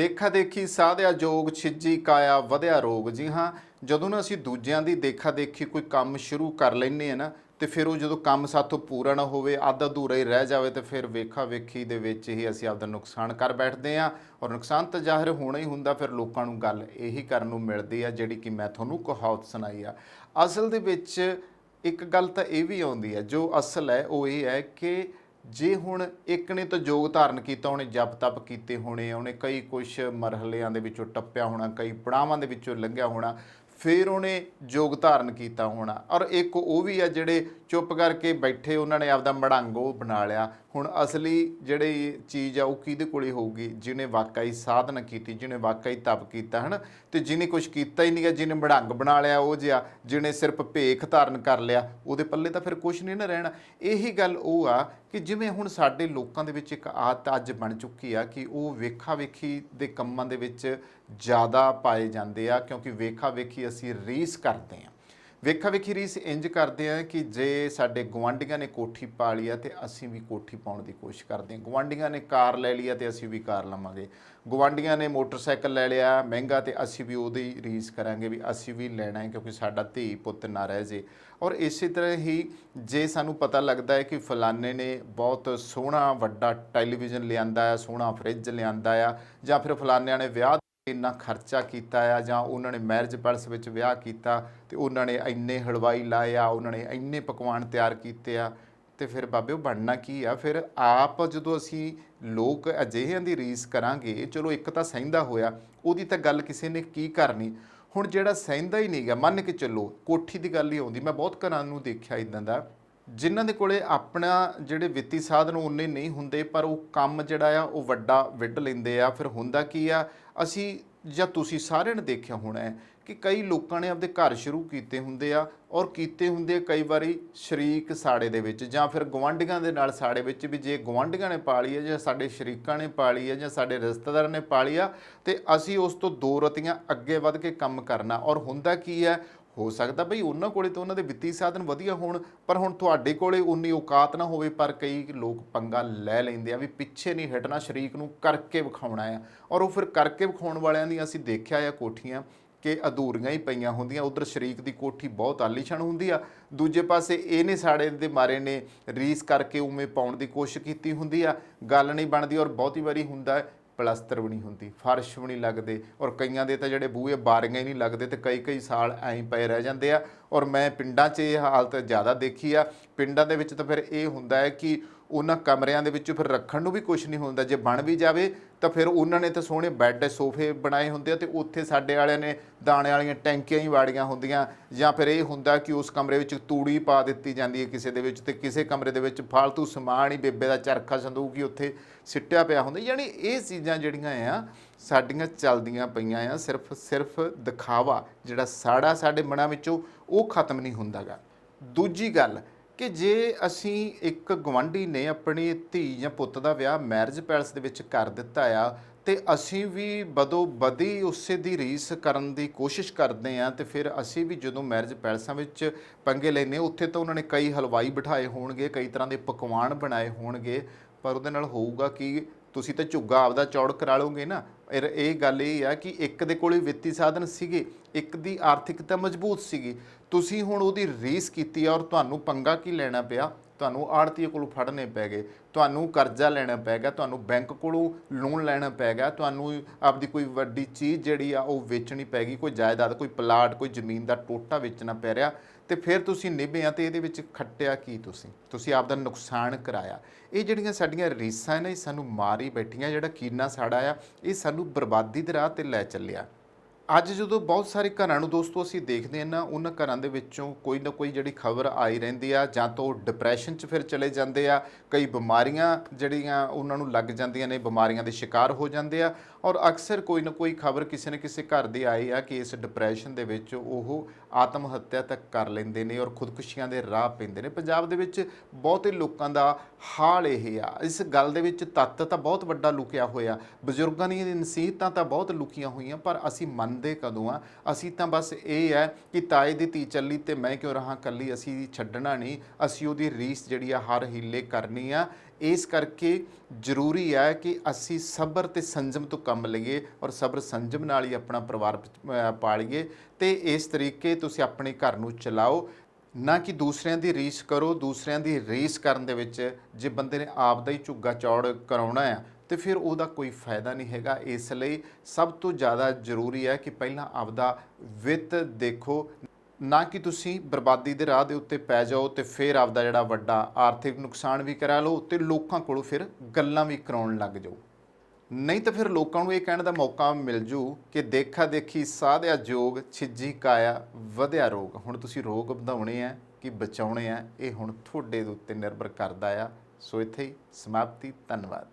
ਦੇਖਾ ਦੇਖੀ ਸਾਧਿਆ ਜੋਗ ਛਿੱਜੀ ਕਾਇਆ ਵਧਿਆ ਰੋਗ। ਜੀ ਹਾਂ, ਜਦੋਂ ਨਾ ਅਸੀਂ ਦੂਜਿਆਂ ਦੀ ਦੇਖਾ ਦੇਖੀ ਕੋਈ ਕੰਮ ਸ਼ੁਰੂ ਕਰ ਲੈਂਦੇ ਆ ਨਾ, ਤੇ ਫਿਰ ਉਹ ਜਦੋਂ ਕੰਮ ਸਾਥੋਂ ਪੂਰਾ ਨਾ ਹੋਵੇ, ਅੱਧ ਅਧੂਰਾ ਹੀ ਰਹਿ ਜਾਵੇ, ਤੇ ਫਿਰ ਵੇਖਾ ਵੇਖੀ ਦੇ ਵਿੱਚ ਹੀ ਅਸੀਂ ਆਪਦਾ ਨੁਕਸਾਨ ਕਰ ਬੈਠਦੇ ਆ। ਔਰ ਨੁਕਸਾਨ ਤਾਂ ਜ਼ਾਹਿਰ ਹੋਣਾ ਹੀ ਹੁੰਦਾ, ਫਿਰ ਲੋਕਾਂ ਨੂੰ ਗੱਲ ਇਹੀ ਕਰਨ ਨੂੰ ਮਿਲਦੀ ਆ ਜਿਹੜੀ ਕਿ ਮੈਂ ਤੁਹਾਨੂੰ ਕਹਾਵਤ ਸੁਣਾਈ ਆ। ਅਸਲ ਦੇ ਵਿੱਚ ਇੱਕ ਗੱਲ ਤਾਂ ਇਹ ਵੀ ਆਉਂਦੀ ਹੈ, ਜੋ ਅਸਲ ਹੈ ਉਹ ਇਹ ਹੈ ਕਿ ਜੇ ਹੁਣ ਇੱਕ ਨੇ ਤਾਂ ਯੋਗ ਧਾਰਨ ਕੀਤਾ, ਉਹਨੇ ਜਪ ਤਪ ਕੀਤੇ ਹੋਣੇ, ਉਹਨੇ ਕਈ ਕੁਛ ਮਰਹਲਿਆਂ ਦੇ ਵਿੱਚੋਂ ਟੱਪਿਆ ਹੋਣਾ, ਕਈ ਪੜਾਵਾਂ ਦੇ ਵਿੱਚੋਂ ਲੰਘਿਆ ਹੋਣਾ, ਫਿਰ ਉਹਨੇ ਯੋਗ ਧਾਰਨ ਕੀਤਾ ਹੋਣਾ। ਔਰ ਇੱਕ ਉਹ ਵੀ ਆ ਜਿਹੜੇ ਚੁੱਪ ਕਰਕੇ ਬੈਠੇ, ਉਹਨਾਂ ਨੇ ਆਪਦਾ ਮੜੰਗ ਉਹ ਬਣਾ ਲਿਆ। ਹੁਣ ਅਸਲੀ ਜਿਹੜੀ ਚੀਜ਼ ਆ ਉਹ ਕਿਹਦੇ ਕੋਲੇ ਹੋਊਗੀ? ਜਿਹਨੇ ਵਾਕਈ ਸਾਧਨਾ ਕੀਤੀ, ਜਿਹਨੇ ਵਾਕਈ ਤਪ ਕੀਤਾ, ਹੈ ਨਾ। ਤੇ ਜਿਹਨੇ ਕੁਛ ਕੀਤਾ ਹੀ ਨਹੀਂ ਗਾ, ਜਿਹਨੇ ਮੜੰਗ ਬਣਾ ਲਿਆ ਉਹ ਜਿਹਾ, ਜਿਹਨੇ ਸਿਰਫ ਭੇਖ ਧਾਰਨ ਕਰ ਲਿਆ, ਉਹਦੇ ਪੱਲੇ ਤਾਂ ਫਿਰ ਕੁਛ ਨਹੀਂ ਨਾ ਰਹਿਣਾ। ਇਹੀ ਗੱਲ ਉਹ ਆ ਕਿ ਜਿਵੇਂ ਹੁਣ ਸਾਡੇ ਲੋਕਾਂ ਦੇ ਵਿੱਚ ਇੱਕ ਆਦਤ ਅੱਜ ਬਣ ਚੁੱਕੀ ਆ ਕਿ ਉਹ ਵੇਖਾ ਵੇਖੀ ਦੇ ਕੰਮਾਂ ਦੇ ਵਿੱਚ ਜ਼ਿਆਦਾ ਪਾਏ ਜਾਂਦੇ ਆ, ਕਿਉਂਕਿ ਵੇਖਾ ਵੇਖੀ ਅਸੀਂ ਰੀਸ ਕਰਦੇ ਹਾਂ। ਵੇਖਾ ਵੇਖੀ ਰੀਸ ਇੰਜ ਕਰਦੇ ਆ ਕਿ ਜੇ ਸਾਡੇ ਗੁਆਂਢੀਆਂ ਨੇ ਕੋਠੀ ਪਾ ਲਈ ਆ ਤੇ ਅਸੀਂ ਵੀ ਕੋਠੀ ਪਾਉਣ ਦੀ ਕੋਸ਼ਿਸ਼ ਕਰਦੇ ਹਾਂ। ਗੁਆਂਢੀਆਂ ਨੇ ਕਾਰ ਲੈ ਲਈ ਆ ਤੇ ਅਸੀਂ ਵੀ ਕਾਰ ਲਵਾਂਗੇ। ਗੁਆਂਢੀਆਂ ਨੇ ਮੋਟਰਸਾਈਕਲ ਲੈ ਲਿਆ ਮਹਿੰਗਾ ਤੇ ਅਸੀਂ ਵੀ ਉਹਦੀ ਰੀਸ ਕਰਾਂਗੇ ਵੀ ਅਸੀਂ ਵੀ ਲੈਣਾ ਹੈ, ਕਿਉਂਕਿ ਸਾਡਾ ਧੀ ਪੁੱਤ ਨਾ ਰਹਿ ਜੇ। ਔਰ ਇਸੇ ਤਰ੍ਹਾਂ ਹੀ ਜੇ ਸਾਨੂੰ ਪਤਾ ਲੱਗਦਾ ਹੈ ਕਿ ਫਲਾਣੇ ਨੇ ਬਹੁਤ ਸੋਹਣਾ ਵੱਡਾ ਟੈਲੀਵਿਜ਼ਨ ਲਿਆਂਦਾ ਆ, ਸੋਹਣਾ ਫਰਿੱਜ ਲਿਆਂਦਾ ਆ, ਜਾਂ ਫਿਰ ਫਲਾਣਿਆਂ ਨੇ ਵਿਆਹ ਇੰਨਾ ਖਰਚਾ ਕੀਤਾ ਆ, ਜਾਂ ਉਹਨਾਂ ਨੇ ਮੈਰਿਜ ਪੈਲਸ ਵਿੱਚ ਵਿਆਹ ਕੀਤਾ ਤੇ ਉਹਨਾਂ ਨੇ ਇੰਨੇ ਹਲਵਾਈ ਲਾਏ ਆ, ਉਹਨਾਂ ਨੇ ਇੰਨੇ ਪਕਵਾਨ ਤਿਆਰ ਕੀਤੇ ਆ, ਤੇ ਫਿਰ ਬਾਬੇ ਉਹ ਬਣਨਾ ਕੀ ਆ? ਫਿਰ ਆਪ ਜਦੋਂ ਅਸੀਂ ਲੋਕ ਅਜਿਹਿਆਂ ਦੀ ਰੀਸ ਕਰਾਂਗੇ, ਚਲੋ ਇੱਕ ਤਾਂ ਸਹਿੰਦਾ ਹੋਇਆ, ਉਹਦੀ ਤਾਂ ਗੱਲ ਕਿਸੇ ਨੇ ਕੀ ਕਰਨੀ। ਹੁਣ ਜਿਹੜਾ ਸਹਿੰਦਾ ਹੀ ਨਹੀਂ ਗਾ, ਮੰਨ ਕੇ ਚੱਲੋ ਕੋਠੀ ਦੀ ਗੱਲ ਹੀ ਆਉਂਦੀ, ਮੈਂ ਬਹੁਤ ਘਰਾਂ ਨੂੰ ਦੇਖਿਆ ਇੱਦਾਂ ਦਾ ਜਿਨ੍ਹਾਂ ਦੇ ਕੋਲੇ ਆਪਣਾ ਜਿਹੜੇ ਵਿੱਤੀ ਸਾਧਨ ਉਨੇ ਨਹੀਂ ਹੁੰਦੇ, ਪਰ ਉਹ ਕੰਮ ਜਿਹੜਾ ਆ ਉਹ ਵੱਡਾ ਵਿੱਢ ਲੈਂਦੇ ਆ। ਫਿਰ ਹੁੰਦਾ ਕੀ ਆ, ਅਸੀਂ ਜਾਂ ਤੁਸੀਂ ਸਾਰਿਆਂ ਨੇ ਦੇਖਿਆ ਹੋਣਾ ਹੈ ਕਿ ਕਈ ਲੋਕਾਂ ਨੇ ਆਪਦੇ ਘਰ ਸ਼ੁਰੂ ਕੀਤੇ ਹੁੰਦੇ ਆ, ਔਰ ਕੀਤੇ ਹੁੰਦੇ ਕਈ ਵਾਰੀ ਸ਼ਰੀਕ ਸਾੜੇ ਦੇ ਵਿੱਚ, ਜਾਂ ਫਿਰ ਗੁਆਂਢੀਆਂ ਦੇ ਨਾਲ ਸਾੜੇ ਵਿੱਚ ਵੀ। ਜੇ ਗੁਆਂਢੀਆਂ ਨੇ ਪਾਲੀ ਹੈ, ਜਾਂ ਸਾਡੇ ਸ਼ਰੀਕਾਂ ਨੇ ਪਾਲੀ ਹੈ, ਜਾਂ ਸਾਡੇ ਰਿਸ਼ਤੇਦਾਰਾਂ ਨੇ ਪਾਲੀ ਆ, ਤੇ ਅਸੀਂ ਉਸ ਤੋਂ ਦੋ ਰਤੀਆਂ ਅੱਗੇ ਵੱਧ ਕੇ ਕੰਮ ਕਰਨਾ। ਔਰ ਹੁੰਦਾ ਕੀ ਹੈ, ਹੋ ਸਕਦਾ ਬਈ ਉਹਨਾਂ ਕੋਲੇ ਤਾਂ ਉਹਨਾਂ ਦੇ ਵਿੱਤੀ ਸਾਧਨ ਵਧੀਆ ਹੋਣ, ਪਰ ਹੁਣ ਤੁਹਾਡੇ ਕੋਲੇ ਉਨੀ ਔਕਾਤ ਨਾ ਹੋਵੇ। ਪਰ ਕਈ ਲੋਕ ਪੰਗਾ ਲੈ ਲੈਂਦੇ ਆ ਵੀ ਪਿੱਛੇ ਨਹੀਂ ਹਟਣਾ, ਸ਼ਰੀਕ ਨੂੰ ਕਰਕੇ ਵਿਖਾਉਣਾ ਆ। ਔਰ ਉਹ ਫਿਰ ਕਰਕੇ ਵਿਖਾਉਣ ਵਾਲਿਆਂ ਦੀ ਅਸੀਂ ਦੇਖਿਆ ਆ ਕੋਠੀਆਂ ਕਿ ਅਧੂਰੀਆਂ ਹੀ ਪਈਆਂ ਹੁੰਦੀਆਂ। ਉਧਰ ਸ਼ਰੀਕ ਦੀ ਕੋਠੀ ਬਹੁਤ ਆਲੀਸ਼ਾਨ ਹੁੰਦੀ ਆ, ਦੂਜੇ ਪਾਸੇ ਇਹਨੇ ਸਾੜੇ ਦੇ ਮਾਰੇ ਨੇ ਰੀਸ ਕਰਕੇ ਉਵੇਂ ਪਾਉਣ ਦੀ ਕੋਸ਼ਿਸ਼ ਕੀਤੀ ਹੁੰਦੀ ਆ, ਗੱਲ ਨਹੀਂ ਬਣਦੀ। ਔਰ ਬਹੁਤੀ ਵਾਰੀ ਹੁੰਦਾ ਪਲਸਤਰ ਵੀ ਨਹੀਂ ਹੁੰਦੀ, ਫਰਸ਼ ਵੀ ਨਹੀਂ ਲੱਗਦੇ, ਔਰ ਕਈਆਂ ਦੇ ਤਾਂ ਜਿਹੜੇ ਬੂਹੇ ਬਾਰੀਆਂ ਹੀ ਨਹੀਂ ਲੱਗਦੇ, ਤੇ ਕਈ ਕਈ ਸਾਲ ਐਂ ਪਏ ਰਹਿ ਜਾਂਦੇ ਆ। ਔਰ ਮੈਂ ਪਿੰਡਾਂ 'ਚ ਇਹ ਹਾਲਤ ਜ਼ਿਆਦਾ ਦੇਖੀ ਆ। ਪਿੰਡਾਂ ਦੇ ਵਿੱਚ ਤਾਂ ਫਿਰ ਇਹ ਹੁੰਦਾ ਹੈ ਕਿ ਉਹਨਾਂ ਕਮਰਿਆਂ ਦੇ ਵਿੱਚ ਫਿਰ ਰੱਖਣ ਨੂੰ ਵੀ ਕੁਛ ਨਹੀਂ ਹੁੰਦਾ। ਜੇ ਬਣ ਵੀ ਜਾਵੇ ਤਾਂ ਫਿਰ ਉਹਨਾਂ ਨੇ ਤਾਂ ਸੋਹਣੇ ਬੈੱਡ ਸੋਫੇ ਬਣਾਏ ਹੁੰਦੇ ਆ, ਤੇ ਉੱਥੇ ਸਾਡੇ ਵਾਲਿਆਂ ਨੇ ਦਾਣੇ ਵਾਲੀਆਂ ਟੈਂਕੀਆਂ ਹੀ ਵਾੜੀਆਂ ਹੁੰਦੀਆਂ। ਜਾਂ ਫਿਰ ਇਹ ਹੁੰਦਾ ਕਿ ਉਸ ਕਮਰੇ ਵਿੱਚ ਤੂੜੀ ਪਾ ਦਿੱਤੀ ਜਾਂਦੀ ਹੈ ਕਿਸੇ ਦੇ ਵਿੱਚ, ਤੇ ਕਿਸੇ ਕਮਰੇ ਦੇ ਵਿੱਚ ਫਾਲਤੂ ਸਮਾਨ ਹੀ, ਬੇਬੇ ਦਾ ਚਰਖਾ ਸੰਦੂਕ ਹੀ ਉੱਥੇ ਸਿੱਟਿਆ ਪਿਆ ਹੁੰਦਾ। ਯਾਨੀ ਇਹ ਚੀਜ਼ਾਂ ਜਿਹੜੀਆਂ ਆ ਸਾਡੀਆਂ ਚੱਲਦੀਆਂ ਪਈਆਂ ਆ, ਸਿਰਫ ਦਿਖਾਵਾ ਜਿਹੜਾ ਸਾੜਾ ਸਾਡੇ ਮਨਾਂ ਵਿੱਚੋਂ ਉਹ ਖਤਮ ਨਹੀਂ ਹੁੰਦਾ ਗਾ। ਦੂਜੀ ਗੱਲ ਕਿ ਜੇ ਅਸੀਂ ਇੱਕ ਗੁਆਂਢੀ ਨੇ ਆਪਣੀ ਧੀ ਜਾਂ ਪੁੱਤ ਦਾ ਵਿਆਹ ਮੈਰਿਜ ਪੈਲਸ ਦੇ ਵਿੱਚ ਕਰ ਦਿੱਤਾ ਆ, ਤੇ ਅਸੀਂ ਵੀ ਬਦੋ ਬਦੀ ਉਸੇ ਦੀ ਰੀਸ ਕਰਨ ਦੀ ਕੋਸ਼ਿਸ਼ ਕਰਦੇ ਹਾਂ, ਤੇ ਫਿਰ ਅਸੀਂ ਵੀ ਜਦੋਂ ਮੈਰਿਜ ਪੈਲਸਾਂ ਵਿੱਚ ਪੰਗੇ ਲੈਂਦੇ, ਉੱਥੇ ਤਾਂ ਉਹਨਾਂ ਨੇ ਕਈ ਹਲਵਾਈ ਬਿਠਾਏ ਹੋਣਗੇ, ਕਈ ਤਰ੍ਹਾਂ ਦੇ ਪਕਵਾਨ ਬਣਾਏ ਹੋਣਗੇ, ਪਰ ਉਹਦੇ ਨਾਲ ਹੋਊਗਾ ਕਿ ਤੁਸੀਂ ਤਾਂ ਝੁੱਗਾ ਆਪਦਾ ਚੌੜ ਕਰਾ ਲਓਗੇ ਨਾ। ਇਹ ਗੱਲ ਇਹ ਆ ਕਿ ਇੱਕ ਦੇ ਕੋਲੇ ਵਿੱਤੀ ਸਾਧਨ ਸੀਗੇ, ਇੱਕ ਦੀ ਆਰਥਿਕਤਾ ਮਜ਼ਬੂਤ ਸੀਗੀ, ਤੁਸੀਂ ਹੁਣ ਉਹਦੀ ਰੀਸ ਕੀਤੀ ਆ, ਔਰ ਤੁਹਾਨੂੰ ਪੰਗਾ ਕੀ ਲੈਣਾ ਪਿਆ? ਤੁਹਾਨੂੰ ਆੜ੍ਹਤੀਏ ਕੋਲੋਂ ਫੜਨੇ ਪੈ ਗਏ, ਤੁਹਾਨੂੰ ਕਰਜ਼ਾ ਲੈਣਾ ਪੈ ਗਿਆ, ਤੁਹਾਨੂੰ ਬੈਂਕ ਕੋਲੋਂ ਲੋਨ ਲੈਣਾ ਪੈ ਗਿਆ, ਤੁਹਾਨੂੰ ਆਪਦੀ ਕੋਈ ਵੱਡੀ ਚੀਜ਼ ਜਿਹੜੀ ਆ ਉਹ ਵੇਚਣੀ ਪੈ ਗਈ, ਕੋਈ ਜਾਇਦਾਦ, ਕੋਈ ਪਲਾਟ, ਕੋਈ ਜ਼ਮੀਨ ਦਾ ਟੋਟਾ ਵੇਚਣਾ ਪੈ ਰਿਹਾ, ਤੇ ਫਿਰ ਤੁਸੀਂ ਨਿਭੇ ਆ। ਤੇ ਇਹਦੇ ਵਿੱਚ ਖੱਟਿਆ ਕੀ? ਤੁਸੀਂ ਆਪਦਾ ਨੁਕਸਾਨ ਕਰਾਇਆ। ਇਹ ਜਿਹੜੀਆਂ ਸਾਡੀਆਂ ਰੀਸਾਂ ਨੇ, ਇਹ ਸਾਨੂੰ ਮਾਰ ਹੀ ਬੈਠੀਆਂ। ਜਿਹੜਾ ਕੀਨਾ ਸਾੜਾ ਆ ਇਹ ਸਾਨੂੰ ਬਰਬਾਦੀ ਦੇ ਰਾਹ 'ਤੇ ਲੈ ਚੱਲਿਆ। ਅੱਜ ਜਦੋਂ ਬਹੁਤ ਸਾਰੇ ਘਰਾਂ ਨੂੰ ਦੋਸਤੋ ਅਸੀਂ ਦੇਖਦੇ ਹਾਂ ਨਾ, ਉਹਨਾਂ ਘਰਾਂ ਦੇ ਵਿੱਚੋਂ ਕੋਈ ਨਾ ਕੋਈ ਜਿਹੜੀ ਖਬਰ ਆਈ ਰਹਿੰਦੀ ਆ, ਜਾਂ ਤਾਂ ਉਹ ਡਿਪਰੈਸ਼ਨ 'ਚ ਫਿਰ ਚਲੇ ਜਾਂਦੇ ਆ, ਕਈ ਬਿਮਾਰੀਆਂ ਜਿਹੜੀਆਂ ਉਹਨਾਂ ਨੂੰ ਲੱਗ ਜਾਂਦੀਆਂ ਨੇ, ਬਿਮਾਰੀਆਂ ਦੇ ਸ਼ਿਕਾਰ ਹੋ ਜਾਂਦੇ ਆ। ਔਰ ਅਕਸਰ ਕੋਈ ਨਾ ਕੋਈ ਖਬਰ ਕਿਸੇ ਨਾ ਕਿਸੇ ਘਰ ਦੀ ਆਈ ਆ ਕਿ ਇਸ ਡਿਪਰੈਸ਼ਨ ਦੇ ਵਿੱਚ ਉਹ ਆਤਮ ਹੱਤਿਆ ਤੱਕ ਕਰ ਲੈਂਦੇ ਨੇ, ਔਰ ਖੁਦਕੁਸ਼ੀਆਂ ਦੇ ਰਾਹ ਪੈਂਦੇ ਨੇ। ਪੰਜਾਬ ਦੇ ਵਿੱਚ ਬਹੁਤੇ ਲੋਕਾਂ ਦਾ ਹਾਲ ਇਹ ਆ। ਇਸ ਗੱਲ ਦੇ ਵਿੱਚ ਤੱਤ ਤਾਂ ਬਹੁਤ ਵੱਡਾ ਲੁਕਿਆ ਹੋਇਆ, ਬਜ਼ੁਰਗਾਂ ਦੀਆਂ ਨਸੀਹਤਾਂ ਤਾਂ ਬਹੁਤ ਲੁਕੀਆਂ ਹੋਈਆਂ, ਪਰ ਅਸੀਂ ਮੰਨਦੇ ਜਾਂਦੇ ਕਦੋਂ ਆ। ਅਸੀਂ ਤਾਂ ਬਸ ਇਹ ਹੈ ਕਿ ਤਾਏ ਦੀ ਧੀ ਚੱਲੀ ਤੇ ਮੈਂ ਕਿਉਂ ਰਹਾਂ ਕੱਲੀ, ਅਸੀਂ ਛੱਡਣਾ ਨਹੀਂ, ਅਸੀਂ ਉਹਦੀ ਰੀਸ ਜਿਹੜੀ ਆ ਹਰ ਹੀਲੇ ਕਰਨੀ ਆ। ਇਸ ਕਰਕੇ ਜ਼ਰੂਰੀ ਹੈ ਕਿ ਅਸੀਂ ਸਬਰ ਤੇ ਸੰਜਮ ਤੋਂ ਕੰਮ ਲਈਏ ਔਰ ਸਬਰ ਸੰਜਮ ਨਾਲ ਹੀ ਆਪਣਾ ਪਰਿਵਾਰ ਪਾਲੀਏ ਤੇ ਇਸ ਤਰੀਕੇ ਤੁਸੀਂ ਆਪਣੇ ਘਰ ਨੂੰ ਚਲਾਓ, ਨਾ ਕਿ ਦੂਸਰਿਆਂ ਦੀ ਰੀਸ ਕਰੋ। ਦੂਸਰਿਆਂ ਦੀ ਰੀਸ ਕਰਨ ਦੇ ਵਿੱਚ ਜੇ ਬੰਦੇ ਨੇ ਆਪ ਦਾ ਹੀ ਝੁੱਗਾ ਚੌੜ ਕਰਾਉਣਾ ਆ ਤੇ ਫਿਰ ਉਹਦਾ ਕੋਈ ਫਾਇਦਾ ਨਹੀਂ ਹੈਗਾ। ਇਸ ਲਈ ਸਭ ਤੋਂ ਜ਼ਿਆਦਾ ਜ਼ਰੂਰੀ ਹੈ ਕਿ ਪਹਿਲਾਂ ਆਪਦਾ ਵਿੱਤ ਦੇਖੋ, ਨਾ ਕਿ ਤੁਸੀਂ ਬਰਬਾਦੀ ਦੇ ਰਾਹ ਦੇ ਉੱਤੇ ਪੈ ਜਾਓ ਤੇ ਫਿਰ ਆਪਦਾ ਜਿਹੜਾ ਵੱਡਾ ਆਰਥਿਕ ਨੁਕਸਾਨ ਵੀ ਕਰਾ ਲਓ ਤੇ ਲੋਕਾਂ ਕੋਲੋਂ ਫਿਰ ਗੱਲਾਂ ਵੀ ਕਰਾਉਣ ਲੱਗ ਜਾਓ। ਨਹੀਂ ਤਾਂ ਫਿਰ ਲੋਕਾਂ ਨੂੰ ਇਹ ਕਹਿਣ ਦਾ ਮੌਕਾ ਮਿਲ ਜੂ ਕਿ ਦੇਖਾ ਦੇਖੀ ਸਾਧਿਆ ਜੋਗ, ਛਿੱਜੀ ਕਾਇਆ ਵਧਿਆ ਰੋਗ। ਹੁਣ ਤੁਸੀਂ ਰੋਗ ਵਧਾਉਣੇ ਆ ਕਿ ਬਚਾਉਣੇ ਆ, ਇਹ ਹੁਣ ਤੁਹਾਡੇ ਦੇ ਉੱਤੇ ਨਿਰਭਰ ਕਰਦਾ ਆ। ਸੋ ਇੱਥੇ ਹੀ ਸਮਾਪਤੀ। ਧੰਨਵਾਦ।